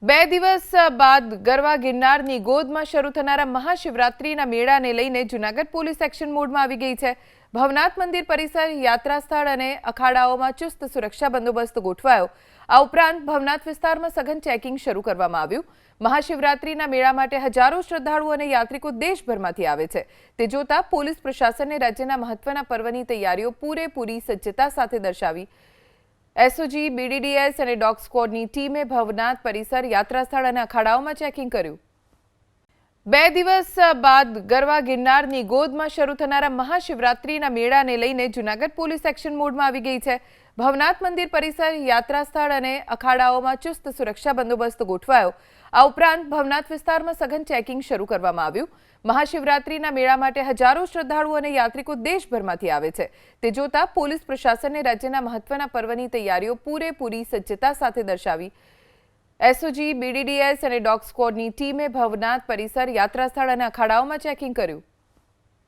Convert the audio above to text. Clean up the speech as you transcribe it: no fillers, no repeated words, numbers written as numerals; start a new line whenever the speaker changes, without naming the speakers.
બે દિવસ બાદ ગરવા ગિરનારની ગોદમાં શરૂ થનારા મહાશિવરાત્રીના મેળાને લઈને જૂનાગઢ પોલીસ એક્શન મોડમાં આવી ગઈ છે। ભવનાથ મંદિર પરિસર, યાત્રા સ્થળ અને અખાડાઓમાં ચુસ્ત સુરક્ષા બંદોબસ્ત ગોઠવાયો। આ ઉપરાંત ભવનાથ વિસ્તારમાં સઘન ચેકિંગ શરૂ કરવામાં આવ્યું। મહાશિવરાત્રીના મેળા માટે હજારો શ્રદ્ધાળુઓ અને યાત્રિકો દેશભરમાંથી આવે છે। તે જોતા પોલીસ પ્રશાસને રાજ્યના મહત્વના પર્વની તૈયારીઓ પૂરેપૂરી સજ્જતા સાથે દર્શાવી। એસઓજી, બીડીડીએસ અને ડોગ સ્ક્વોડની ટીમે ભવનાથ પરિસર, યાત્રા સ્થળ અને અખાડાઓમાં ચેકિંગ કર્યું। બે દિવસ બાદ ગરવા ગિરનારની ગોદમાં શરૂ થનારા મહાશિવરાત્રીના મેળાને લઈને જૂનાગઢ પોલીસ એક્શન મોડમાં આવી ગઈ છે। ભવનાથ મંદિર પરિસર, યાત્રા સ્થળ અને અખાડાઓમાં ચુસ્ત સુરક્ષા બંદોબસ્ત ગોઠવાયો। આ ઉપરાંત ભવનાથ વિસ્તારમાં સઘન ચેકિંગ શરૂ કરવામાં આવ્યું। મહાશિવરાત્રીના મેળા માટે હજારો શ્રદ્ધાળુઓ અને યાત્રિકો દેશભરમાંથી આવે છે। તે જોતા પોલીસ પ્રશાસને રાજ્યના મહત્વના પર્વની તૈયારીઓ પૂરેપૂરી સજ્જતા સાથે દર્શાવી। એસઓજી, બીડીડીએસ અને ડોગ સ્ક્વોડની ટીમે ભવનાથ પરિસર, યાત્રા સ્થળ અને અખાડાઓમાં ચેકિંગ કર્યું।